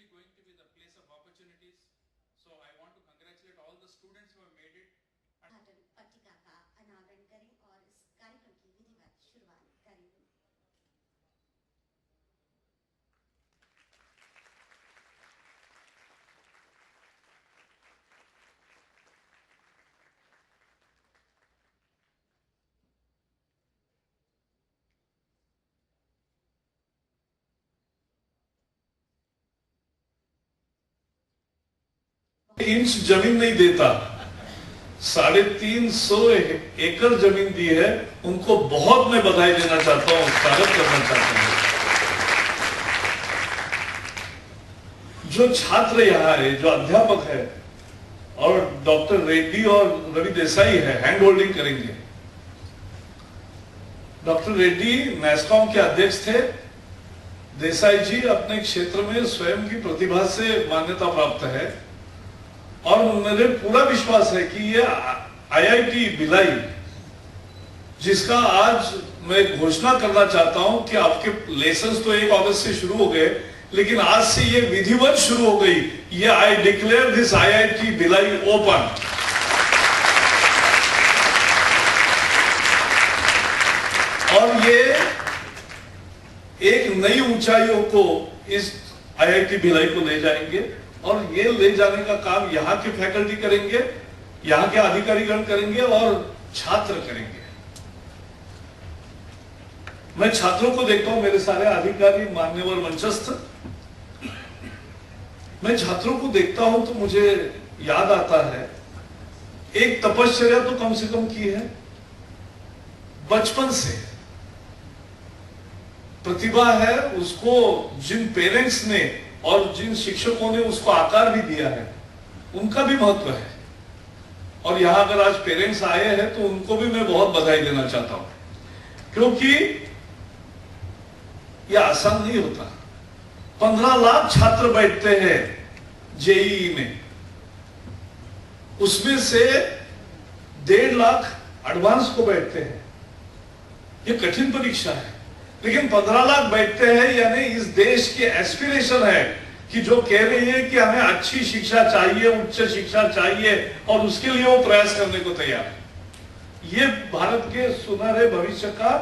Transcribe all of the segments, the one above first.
actually going to be the place of opportunities. So I want to congratulate all the students who have made it. पट्टिका का अनावरण करें और इस कार्यक्रम की विधिवत शुरुआत करें। इंच जमीन नहीं देता, 350 एकड़ जमीन दी है, उनको बहुत मैं बधाई देना चाहता हूं, स्वागत करना चाहता हूं। जो छात्र यहाँ है, जो अध्यापक है और डॉक्टर रेड्डी और रवि देसाई है, हैंड होल्डिंग करेंगे। डॉक्टर रेड्डी नेस्कॉम के अध्यक्ष थे। देसाई जी अपने क्षेत्र में स्वयं की प्रतिभा से मान्यता प्राप्त है और मेरे पूरा विश्वास है कि ये आईआईटी भिलाई, जिसका आज मैं घोषणा करना चाहता हूं कि आपके लेसन्स तो 1 अगस्त से शुरू हो गए, लेकिन आज से ये विधिवत शुरू हो गई। ये I declare this IIT Bhilai open. और ये एक नई ऊंचाइयों को इस आईआईटी भिलाई को ले जाएंगे और ये ले जाने का काम यहाँ के फैकल्टी करेंगे, यहाँ के अधिकारीगण करेंगे और छात्र करेंगे। मैं छात्रों को देखता हूं, मेरे सारे अधिकारी मान्यवर मंचस्थ, मैं छात्रों को देखता हूं तो मुझे याद आता है एक तपश्चर्या तो कम से कम की है। बचपन से प्रतिभा है, उसको जिन पेरेंट्स ने और जिन शिक्षकों ने उसको आकार भी दिया है, उनका भी महत्व है। और यहां अगर आज पेरेंट्स आए हैं तो उनको भी मैं बहुत बधाई देना चाहता हूं, क्योंकि यह आसान नहीं होता। 15 लाख छात्र बैठते हैं जेईई में, उसमें से 1.5 लाख एडवांस को बैठते हैं। यह कठिन परीक्षा है, लेकिन 15 लाख बैठते हैं, यानी इस देश के एस्पिरेशन है कि जो कह रही है कि हमें अच्छी शिक्षा चाहिए, उच्च शिक्षा चाहिए और उसके लिए वो प्रयास करने को तैयार है। ये भारत के सुनहरे भविष्य का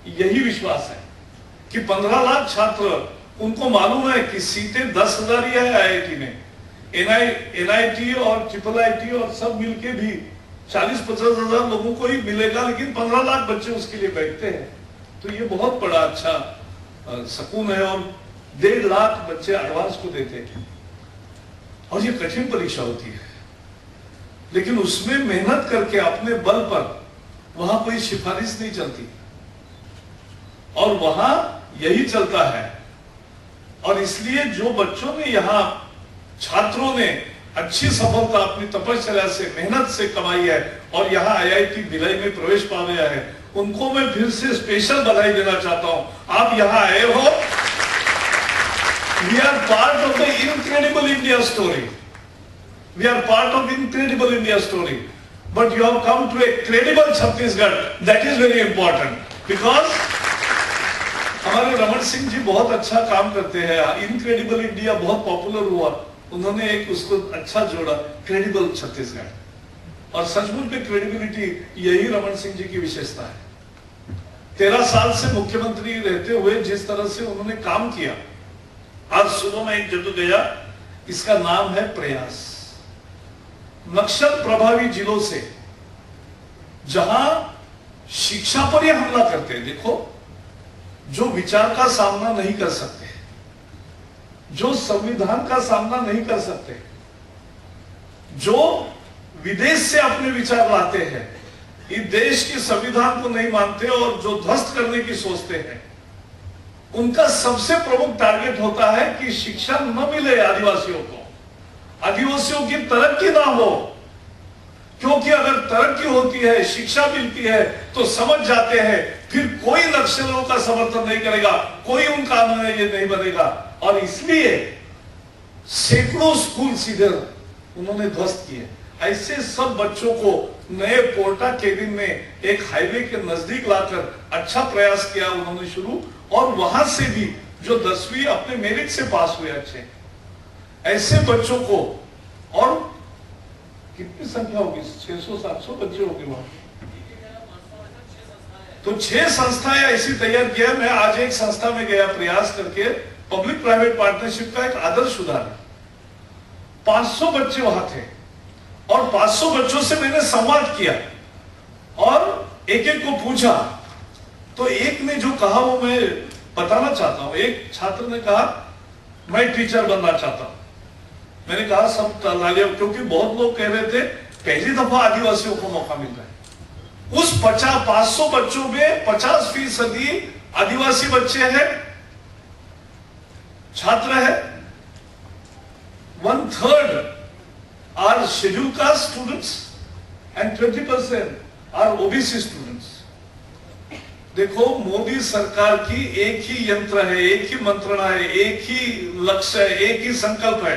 यही विश्वास है कि 15 लाख छात्र, उनको मालूम है कि सीटें 10,000 ही है आईआईटी में, एनआईटी और IIIT और सब मिलके भी 40-50 हजार लोगों को ही मिलेगा, लेकिन 15 लाख बच्चे उसके लिए बैठते हैं। तो ये बहुत बड़ा अच्छा सकून है। और 1.5 लाख बच्चे एडवांस को देते हैं और ये कठिन परीक्षा होती है, लेकिन उसमें मेहनत करके अपने बल पर वहां कोई सिफारिश नहीं चलती और वहां यही चलता है। और इसलिए जो बच्चों ने, यहां छात्रों ने अच्छी सफलता अपनी तपश्चर्या से, मेहनत से कमाई है और यहाँ आईआईटी भिलाई में प्रवेश पा गया है, उनको मैं फिर से स्पेशल बधाई देना चाहता हूं। आप यहाँ आए हो, we are part of the incredible India story, we are part of incredible India story, but you have come to a credible Chhattisgarh. That is very important, because हमारे रमन सिंह जी बहुत अच्छा काम करते हैं। इनक्रेडिबल इंडिया बहुत पॉपुलर हुआ, उन्होंने एक उसको अच्छा जोड़ा, क्रेडिबल छत्तीसगढ़। और सचमुच में क्रेडिबिलिटी यही रमन सिंह जी की विशेषता है। 13 साल से मुख्यमंत्री रहते हुए जिस तरह से उन्होंने काम किया, आज सुबह में एक जगह गया, इसका नाम है प्रयास। नक्सल प्रभावी जिलों से जहां शिक्षा पर यह हमला करते हैं, देखो, जो विचार का सामना नहीं कर सकते, जो संविधान का सामना नहीं कर सकते, जो विदेश से अपने विचार लाते हैं, इस देश के संविधान को नहीं मानते और जो ध्वस्त करने की सोचते हैं, उनका सबसे प्रमुख टारगेट होता है कि शिक्षा न मिले आदिवासियों को, आदिवासियों की तरक्की ना हो। क्योंकि अगर तरक्की होती है, शिक्षा मिलती है, तो समझ जाते हैं फिर कोई नक्सलियों का समर्थन नहीं करेगा, कोई उनका अनुयायी नहीं बनेगा। और इसलिए सैकड़ों स्कूल सीधे उन्होंने ध्वस्त किए। ऐसे सब बच्चों को नए पोर्टा केबिन में एक हाईवे के नजदीक लाकर अच्छा प्रयास किया उन्होंने शुरू, और वहां से भी जो 10वीं अपने मेरिट से पास हुए अच्छे, ऐसे बच्चों को, और कितनी संख्या होगी, 600-700 बच्चे होंगे वहां, तो 6 संस्थाएं ऐसी तैयार किया। मैं आज एक संस्था में गया प्रयास करके, पब्लिक प्राइवेट पार्टनरशिप का एक आदर्श उदाहरण। 500 बच्चे वहां थे और 500 बच्चों से मैंने संवाद किया और एक एक को पूछा, तो एक ने जो कहा वो मैं बताना चाहता हूं। एक छात्र ने कहा मैं टीचर बनना चाहता हूं। मैंने कहा सब तालियां, क्योंकि बहुत लोग कह रहे थे पहली दफा आदिवासियों को मौका मिल रहा है। उस 500 बच्चों में 50% आदिवासी बच्चे हैं, छात्र है। 1/3 are scheduled caste students and 20% are OBC students. देखो, मोदी सरकार की एक ही यंत्र है, एक ही मंत्रणा है, एक ही लक्ष्य है, एक ही संकल्प है,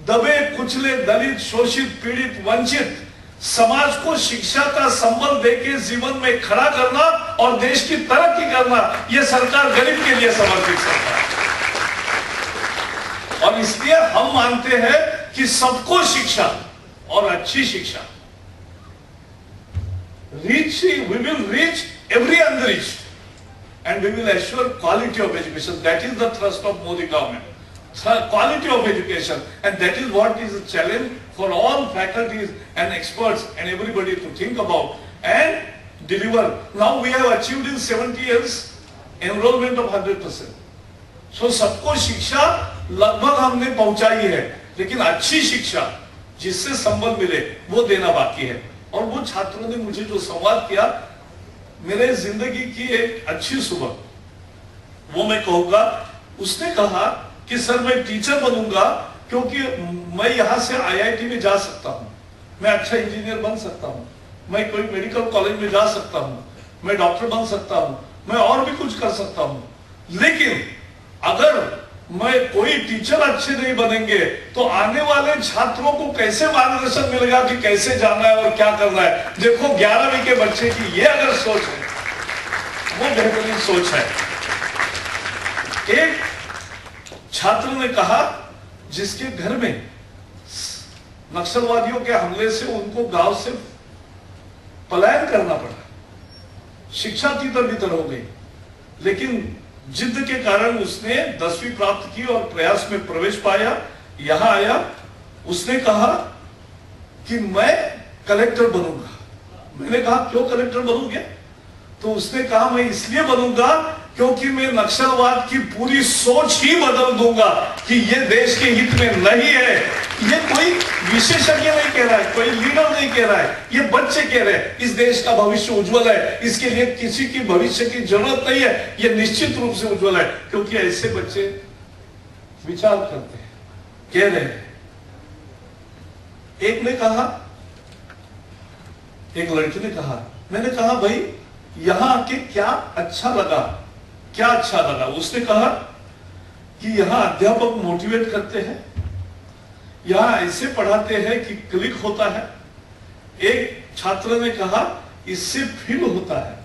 दबे कुचले दलित शोषित पीड़ित वंचित समाज को शिक्षा का संबल देके जीवन में खड़ा करना और देश की तरक्की करना। यह सरकार गरीब के लिए समर्पित सरकार है। और इसलिए हम मानते हैं कि सबको शिक्षा और अच्छी शिक्षा, we will reach every unreached and we will assure quality of education. That is the thrust of Modi government. Quality of education, and that is what is a challenge for all faculties and experts and everybody to think about and deliver. Now we have achieved in 70 years enrollment of 100%. So सबको शिक्षा लगभग हमने पहुंचाई है, लेकिन अच्छी शिक्षा जिससे संबल मिले वो देना बाकी है। और वो छात्रों ने मुझे जो संवाद किया, मेरे जिंदगी की एक अच्छी सुबह, वो मैं कहूंगा। उसने कहा कि सर मैं टीचर बनूंगा क्योंकि मैं यहां से IIT में जा सकता हूं, मैं अच्छा इंजीनियर बन सकता हूं, मैं कोई मेडिकल कॉलेज में जा सकता हूं, मैं डॉक्टर बन सकता हूं, मैं और भी कुछ कर सकता हूं। लेकिन अगर मैं कोई टीचर अच्छे नहीं बनेंगे तो आने वाले छात्रों को कैसे मार्गदर्शन मिलेगा कि कैसे जाना है और क्या करना है। देखो 11वीं के बच्चे की ये अगर सोच है, वो बेहतरीन सोच है। एक छात्र ने कहा जिसके घर में नक्सलवादियों के हमले से उनको गांव से पलायन करना पड़ा, शिक्षा तितर बितर हो गई, लेकिन जिद के कारण उसने 10वीं प्राप्त की और प्रयास में प्रवेश पाया, यहां आया। उसने कहा कि मैं कलेक्टर बनूंगा। मैंने कहा क्यों कलेक्टर बनोगे? तो उसने कहा मैं इसलिए बनूंगा क्योंकि मैं नक्सलवाद की पूरी सोच ही बदल दूंगा कि ये देश के हित में नहीं है। ये कोई विशेषज्ञ नहीं कह रहा है, कोई लीडर नहीं कह रहा है, ये बच्चे कह रहे हैं। इस देश का भविष्य उज्जवल है, इसके लिए किसी की भविष्य की जरूरत नहीं है, ये निश्चित रूप से उज्जवल है, क्योंकि ऐसे बच्चे विचार करते हैं, कह रहे हैं। एक ने कहा, एक लड़की ने कहा, मैंने कहा भाई यहां आके क्या अच्छा लगा, क्या अच्छा लगा? उसने कहा कि यहां अध्यापक मोटिवेट करते हैं, यहां ऐसे पढ़ाते हैं कि क्लिक होता है। एक छात्र ने कहा इससे फील होता है।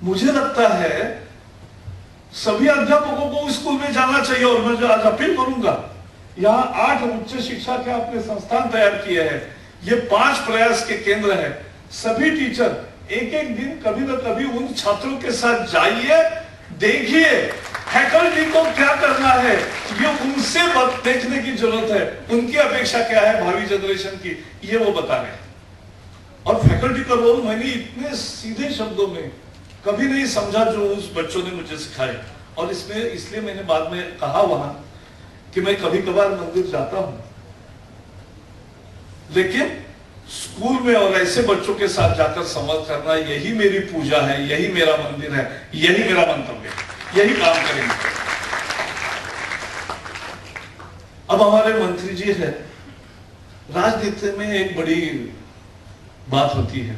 मुझे लगता है सभी अध्यापकों को स्कूल में जाना चाहिए और मैं आज अपील करूंगा। यहां 8 उच्च शिक्षा के अपने संस्थान तैयार किए हैं, ये 5 प्रयास के केंद्र हैं। सभी टीचर एक एक दिन कभी न कभी उन छात्रों के साथ जाइए, देखिए फैकल्टी को क्या करना है, ये उनसे देखने की जरूरत है, उनकी अपेक्षा क्या है भावी जनरेशन की, ये वो बता रहे हैं। और फैकल्टी का रोल मैंने इतने सीधे शब्दों में कभी नहीं समझा जो उस बच्चों ने मुझे सिखाए। और इसमें इसलिए मैंने बाद में कहा वहां कि मैं कभी कभार मंदिर जाता हूं, लेकिन स्कूल में और ऐसे बच्चों के साथ जाकर संवाद करना, यही मेरी पूजा है, यही मेरा मंदिर है, यही मेरा मंतव्य है, यही काम करेंगे। अब हमारे मंत्री जी है, राजनीति में एक बड़ी बात होती है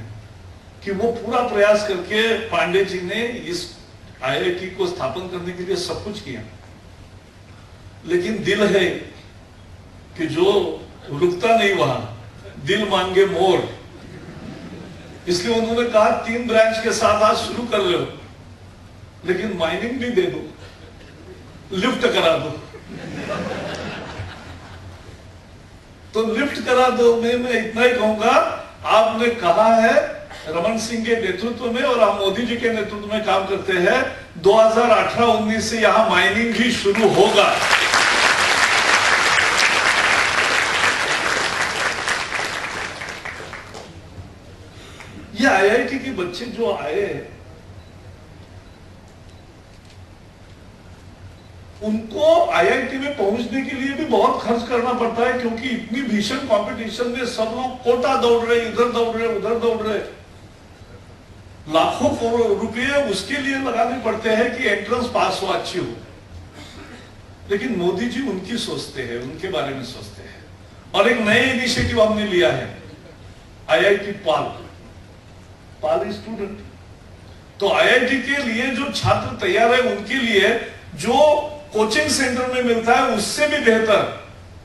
कि वो पूरा प्रयास करके पांडे जी ने इस IIT को स्थापन करने के लिए सब कुछ किया, लेकिन दिल है कि जो रुकता नहीं वहां, दिल मांगे मोर। इसलिए उन्होंने कहा 3 ब्रांच के साथ आज शुरू कर लो, लेकिन माइनिंग भी दे दो, लिफ्ट करा दो। तो लिफ्ट करा दो। मैं इतना ही कहूंगा, आपने कहा है रमन सिंह के नेतृत्व में और हम मोदी जी के नेतृत्व में काम करते हैं, 2018-19 से यहां माइनिंग भी शुरू होगा। ये आईआईटी के बच्चे जो आए, उनको आईआईटी में पहुंचने के लिए भी बहुत खर्च करना पड़ता है, क्योंकि इतनी भीषण कंपटीशन में सब लोग कोटा दौड़ रहे, इधर दौड़ रहे, उधर दौड़ रहे, लाखों करोड़ रुपए उसके लिए लगाने पड़ते हैं कि एंट्रेंस पास हो, अच्छी हो। लेकिन मोदी जी उनकी सोचते हैं, उनके बारे में सोचते हैं। और एक नए इनिशिएटिव हमने लिया है, आईआईटी पाल स्टूडेंट। तो आईआईटी के लिए जो छात्र तैयार है, उनके लिए जो कोचिंग सेंटर में मिलता है उससे भी बेहतर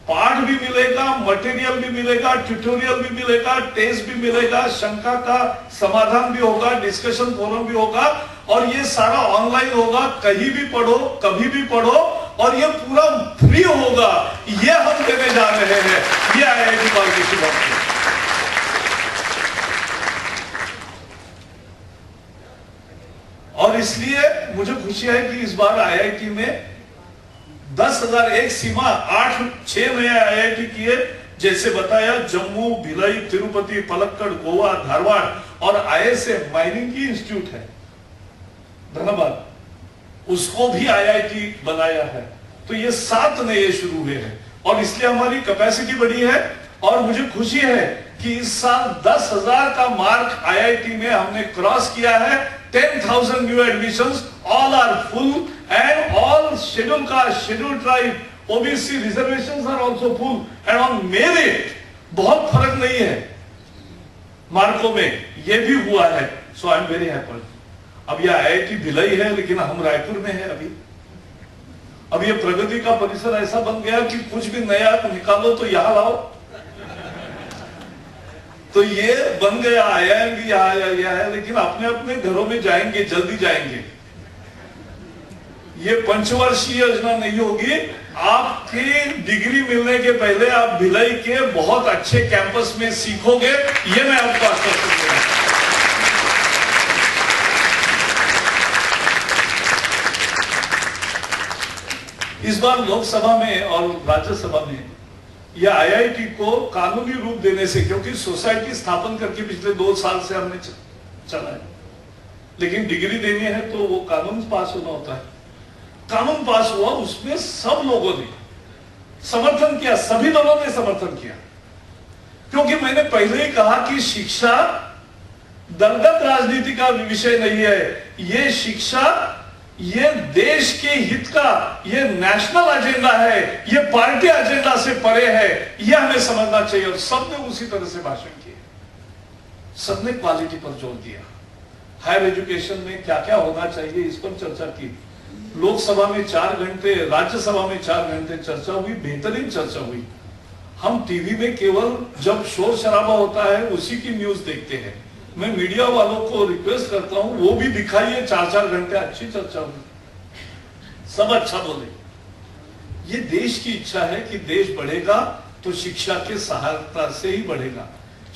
पाठ भी मिलेगा, मटेरियल भी मिलेगा, ट्यूटोरियल भी मिलेगा, टेस्ट भी मिलेगा, शंका का समाधान भी होगा, डिस्कशन फोरम भी होगा, और ये सारा ऑनलाइन होगा। कहीं भी पढ़ो, कभी भी पढ़ो, और ये पूरा फ्री होगा। ये हम देने जा रहे हैं, ये आईआईटी पाल की शुरुआत है। और इसलिए मुझे खुशी है कि इस बार आईआईटी में 10,000 एक सीमा 8-6 नए आईआईटी किए, जैसे बताया जम्मू, भिलाई, तिरुपति, पलक्कड़, गोवा, धारवाड़, और आईएसएम माइनिंग की इंस्टीट्यूट है धनबाद, उसको भी आईआईटी बनाया है। तो ये 7 नए शुरू हुए हैं, और इसलिए हमारी कैपेसिटी बढ़ी है। और मुझे खुशी है कि इस साल 10,000 का मार्क आईआईटी में हमने क्रॉस किया है। 10,000 new admissions, all are full, and all scheduled caste, scheduled tribe, OBC reservations are also full, and on merit बहुत फर्क नहीं है मार्कों में, ये भी हुआ है। So I am very happy। अब यह आईआईटी भिलाई है, लेकिन हम रायपुर में है अभी। अब ये प्रगति का परिसर ऐसा बन गया कि कुछ भी नया निकालो तो यहां लाओ। तो ये बन गया, आईआईएम भी यहाँ है, लेकिन अपने अपने घरों में जाएंगे, जल्दी जाएंगे। ये पंचवर्षीय योजना नहीं होगी। आपकी डिग्री मिलने के पहले आप भिलाई के बहुत अच्छे कैंपस में सीखोगे, ये मैं आपको आश्वस्त कर रहा हूं। इस बार लोकसभा में और राज्यसभा में यह आईआईटी को कानूनी रूप देने से, क्योंकि सोसाइटी स्थापन करके पिछले 2 साल से हमने चला है, लेकिन डिग्री देनी है तो वो कानून पास होना होता है। कानून पास हुआ, उसमें सब लोगों ने समर्थन किया, सभी दलों ने समर्थन किया, क्योंकि मैंने पहले ही कहा कि शिक्षा दलगत राजनीति का विषय नहीं है। ये शिक्षा, ये देश के हित का, ये नेशनल एजेंडा है, ये पार्टी एजेंडा से परे है, ये हमें समझना चाहिए। और सबने उसी तरह से भाषण किए, सबने क्वालिटी पर जोर दिया। हायर एजुकेशन में क्या क्या होना चाहिए, इस पर चर्चा की। लोकसभा में 4 घंटे, राज्यसभा में 4 घंटे चर्चा हुई, बेहतरीन चर्चा हुई। हम टीवी में केवल जब शोर शराबा होता है उसी की न्यूज देखते हैं। मैं मीडिया वालों को रिक्वेस्ट करता हूं, वो भी दिखाइए 4-4 घंटे अच्छी चर्चा हुई, सब अच्छा बोले। ये देश की इच्छा है कि देश बढ़ेगा तो शिक्षा के सहायता से ही बढ़ेगा।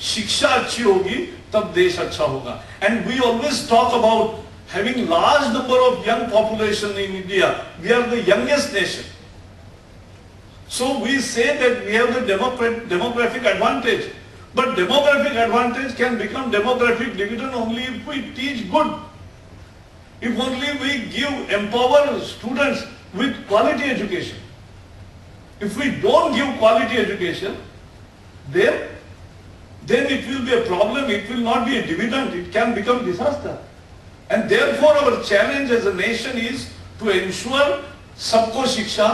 शिक्षा अच्छी होगी तब देश अच्छा होगा। And we always talk about having large number of young population in India. We are the youngest nation. So we say that we have the demographic advantage. But demographic advantage can become demographic dividend only if we teach good. If only we empower students with quality education. If we don't give quality education, then it will be a problem. It will not be a dividend. It can become disaster. And therefore our challenge as a nation is to ensure सबको शिक्षा,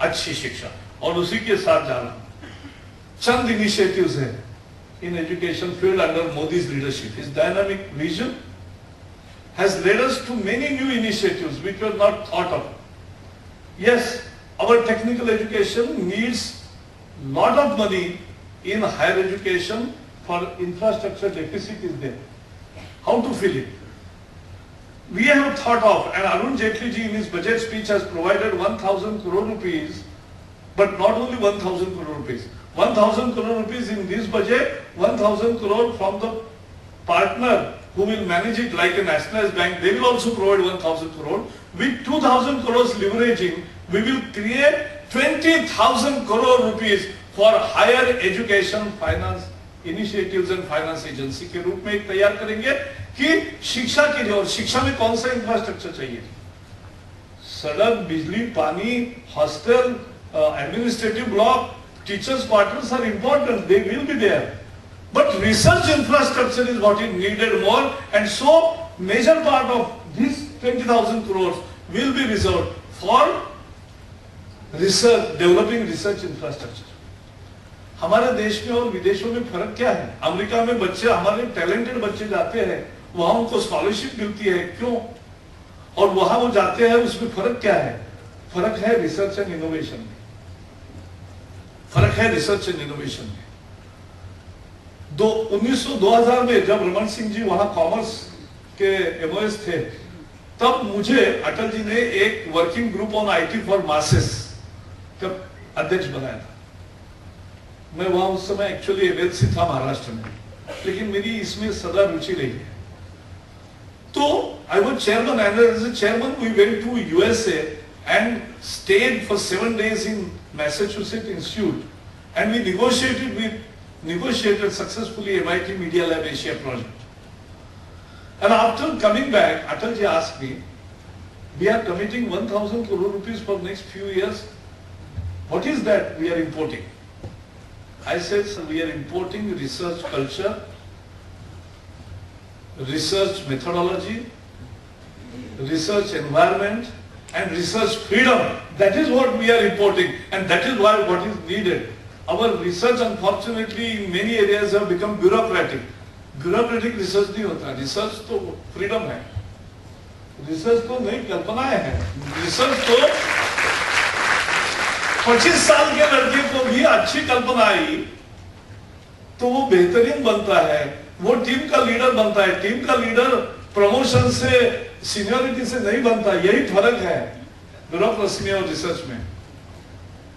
अच्छी शिक्षा। और उसी के साथ जा रहा हूं, चंद इनिशिएटिव्स हैं in education field under Modi's leadership. His dynamic vision has led us to many new initiatives which were not thought of. Yes, our technical education needs lot of money in higher education, for infrastructure deficit is there. How to fill it? We have thought of, and Arun Jaitley ji in his budget speech has provided 1,000 crore rupees, but not only 1,000 crore rupees, 1,000 crore rupees in this budget, 1,000 crore from the partner who will manage it like a nationalized bank, they will also provide 1,000 crore. With 2,000 crores leveraging, we will create 20,000 crore rupees for higher education finance initiatives and finance agency के रूप में एक तैयार करेंगे कि शिक्षा के लिए, और शिक्षा में कौन सा इंफ्रास्ट्रक्चर चाहिए? सड़क, बिजली, पानी, hostel, administrative block, teachers quarters are important, they will be there. But research infrastructure is what is needed more, and so major part of this 20,000 crores will be reserved for research, developing research infrastructure. हमारे देश में और विदेशों में फर्क क्या है? America में बच्चे, हमारे टैलेंटेड बच्चे जाते हैं, वहां उनको स्कॉलरशिप मिलती है, क्यों? और वहां वो जाते हैं, उसमें फर्क क्या है? फर्क है रिसर्च एंड इनोवेशन में. फर्क है रिसर्च एंड इनोवेशन में. 2000 में जब रमन सिंह जी वहां कॉमर्स के एमओएस थे, तब मुझे अटल जी ने एक working group on IT for masses का अध्यक्ष बनाया था. मैं वहां उस समय एक्चुअली एमएलसी था महाराष्ट्र में, लेकिन मेरी इसमें सदा रुचि रही है. तो I was chairman, and as a chairman we went to USA and stayed for 7 days in Massachusetts institute, and we negotiated successfully MIT Media Lab Asia project. And after coming back, Atalji asked me, we are committing 1,000 crore rupees for next few years. What is that we are importing? I said, sir, we are importing research culture, research methodology, research environment, and research freedom. That is what we are importing, and that is why what is needed. Our research, unfortunately, in many areas have become bureaucratic. Bureaucratic research नहीं होता. Research तो freedom है. Research तो नई कल्पनाएं हैं. Research तो 25 साल के लड़के को भी अच्छी कल्पना आई, तो वो बेहतरीन बनता है. वो टीम का लीडर बनता है. टीम का लीडर प्रमोशन से, सीनियरिटी से नहीं बनता. यही फर्क है ब्यूरोक्रेसी में और रिसर्च में,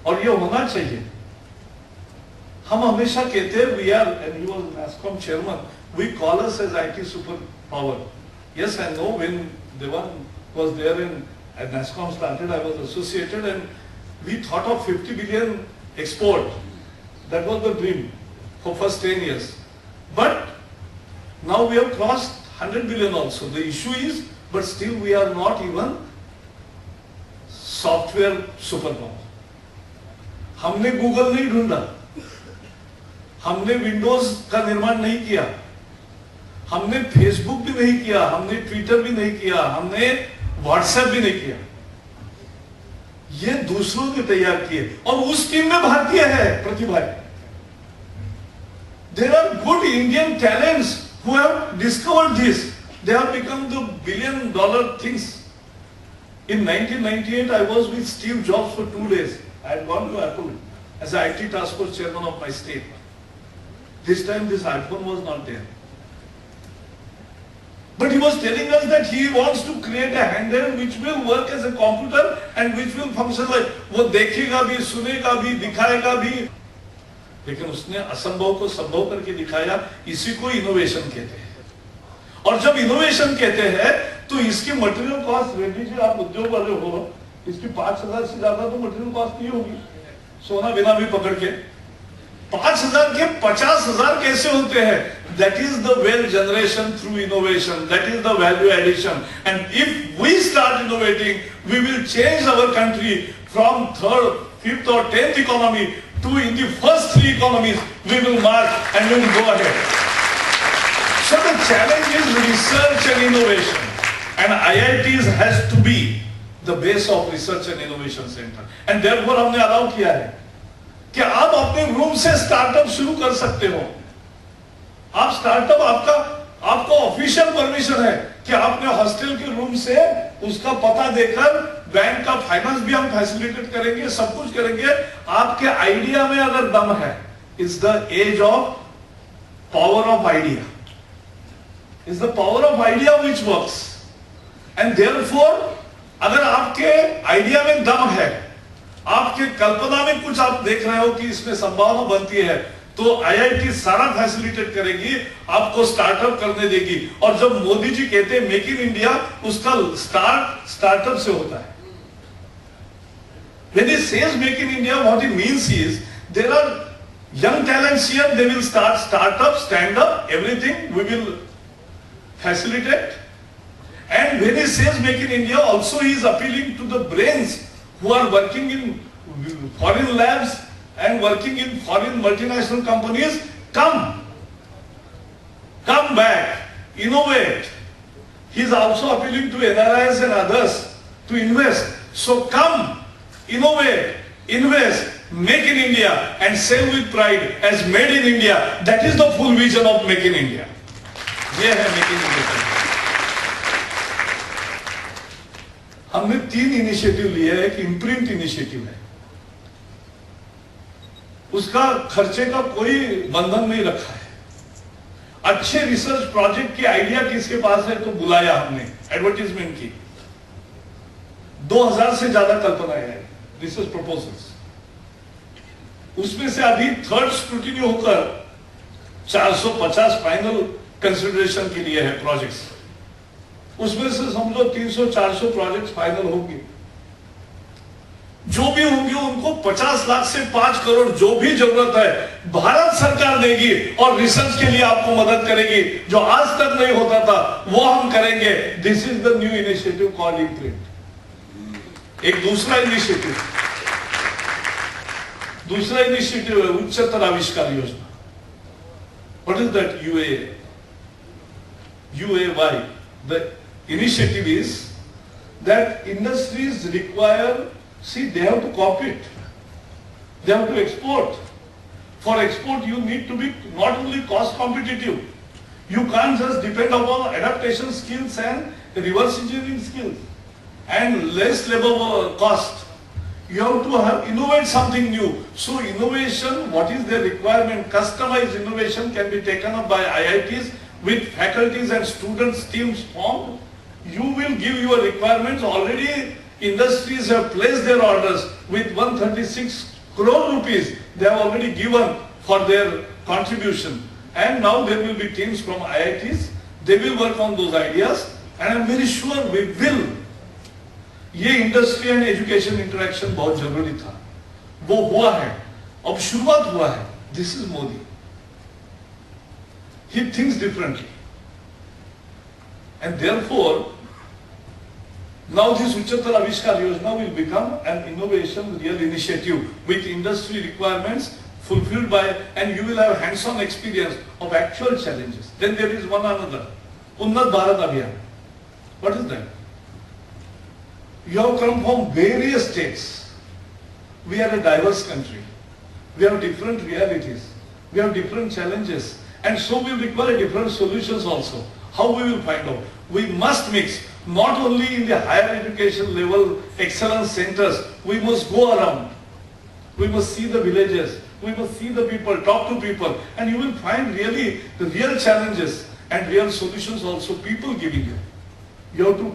और ये होना चाहिए. हम हमेशा कहते हैं we are, and he was NASSCOM chairman, we call us as IT superpower. Yes, I know when Devan was there and NASSCOM started, I was associated, and we thought of 50 billion export. That was the dream for first 10 years. But now we have crossed 100 billion also. The issue is, but still we are not even software superpower. हमने Google नहीं ढूंढा, हमने Windows का निर्माण नहीं किया, हमने Facebook भी नहीं किया, हमने ट्विटर भी नहीं किया, हमने व्हाट्सएप भी नहीं किया. ये दूसरों ने तैयार किए, और उस टीम में भारतीय है प्रतिभा. There are good Indian talents who have discovered this. They have become the billion-dollar things. In 1998, I was with Steve Jobs for 2 days. I had gone to Apple as an IT task force chairman of my state. This time this iPhone was not there. But he was telling us that he wants to create a handheld which will work as a computer and which will function like, वो देखेगा भी, सुनेगा भी, दिखाएगा भी. लेकिन उसने असंभव को संभव करके दिखाया. इसी को इनोवेशन कहते हैं. और जब इनोवेशन कहते हैं तो इसकी मटेरियल कॉस्ट, रेड्डी जी आप उद्योग वाले हो, इसकी 5,000 से ज्यादा तो मटेरियल कॉस्ट नहीं होगी. सोना बिना भी पकड़ के 5,000 के 50,000 कैसे होते हैं? That is the wealth generation through innovation. That is the value addition. And if we start innovating, we will change our country from 3rd, 5th or 10th economy to in the first 3 economies. We will march and we will go ahead. So the challenge is research and innovation. And IITs has to be the base of research and innovation center. And therefore हमने allow किया है कि आप अपने room से startup शुरू कर सकते हो. आप स्टार्टअप, आपका ऑफिशियल परमिशन है कि आपने हॉस्टल के रूम से उसका पता देकर बैंक का फाइनेंस भी हम फैसिलिटेट करेंगे, सब कुछ करेंगे. आपके आइडिया में अगर दम है, it's the age of power of idea. It's the power of idea which works. And therefore अगर आपके आइडिया में दम है आपके कल्पना में कुछ आप देख रहे हो कि इसमें संभावना बनती है, तो आईआईटी सारा फैसिलिटेट करेगी, आपको स्टार्टअप करने देगी। और जब मोदी जी कहते हैं मेक इन इंडिया, उसका स्टार्टअप से होता है। When he says make in India, what he means is there are young talents here, they will start startup, stand up, everything we will facilitate. And when he says make in India, also he is appealing to the brains who are working in foreign labs and working in foreign multinational companies. Come back, innovate. He is also appealing to NRIs and others to invest. So come, innovate, invest, make in India and sell with pride as made in India. That is the full vision of make in India. ये है make in India. हमने 3 initiative लिए हैं। एक imprint initiative है, उसका खर्चे का कोई बंधन नहीं रखा है। अच्छे रिसर्च प्रोजेक्ट की आइडिया किसके पास है तो बुलाया हमने, एडवर्टीजमेंट की। 2000 से ज्यादा कल्पनाएं हैं, रिसर्च प्रपोजल्स। उसमें से अभी थर्ड स्क्रूटिनी होकर 450 फाइनल कंसिडरेशन के लिए है प्रोजेक्ट्स। उसमें से समझो 300-400 प्रोजेक्ट्स फाइनल होंगे। जो भी होंगे उनको 50 लाख से 5 करोड़ जो भी जरूरत है भारत सरकार देगी और रिसर्च के लिए आपको मदद करेगी। जो आज तक नहीं होता था वो हम करेंगे। This is the new initiative called imprint. एक दूसरा इनिशिएटिव है उच्चतर आविष्कार योजना। What is that? UAY. The initiative is that industries require, see, they have to copy it. They have to export. For export, you need to be not only cost competitive. You can't just depend upon adaptation skills and reverse engineering skills and less labor cost. You have to innovate something new. So innovation, what is their requirement? Customized innovation can be taken up by IITs with faculties and students teams formed. You will give your requirements. Already industries have placed their orders with 136 crore rupees. They have already given for their contribution. And now there will be teams from IITs. They will work on those ideas. And I am very sure we will. ये industry and education interaction बहुत जरूरी था, वो हुआ है, अब शुरुआत हुआ है। This is Modi, he thinks differently and therefore now this उच्चतर आविष्कार योजना will become an innovation real initiative with industry requirements fulfilled by, and you will have hands-on experience of actual challenges. Then there is one another, Unnat Bharat Abhiyan. What is that? You have come from various states. We are a diverse country. We have different realities. We have different challenges. And so we require different solutions also. How we will find out? We must mix, not only in the higher education level excellence centers, we must go around. We must see the villages. We must see the people, talk to people. And you will find really the real challenges and real solutions also people giving you. You have to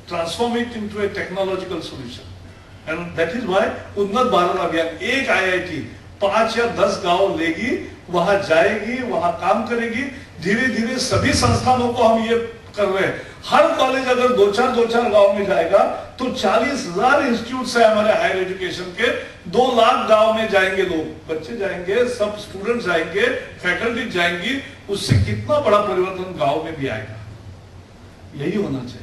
transform it into a technological solution. And that is why उन्नत भारत अभियान, एक IIT 5 या 10 गांव लेगी, वहां जाएगी, वहां काम करेगी। धीरे धीरे सभी संस्थानों को हम ये कर रहे हैं। हर कॉलेज अगर 2-4 गांव में जाएगा तो 40,000 इंस्टीट्यूट है हमारे हायर एजुकेशन के। 2 लाख गांव में जाएंगे लोग, बच्चे जाएंगे, सब स्टूडेंट जाएंगे, फैकल्टी जाएंगी। उससे कितना बड़ा परिवर्तन गांव में भी आएगा। यही होना चाहिए।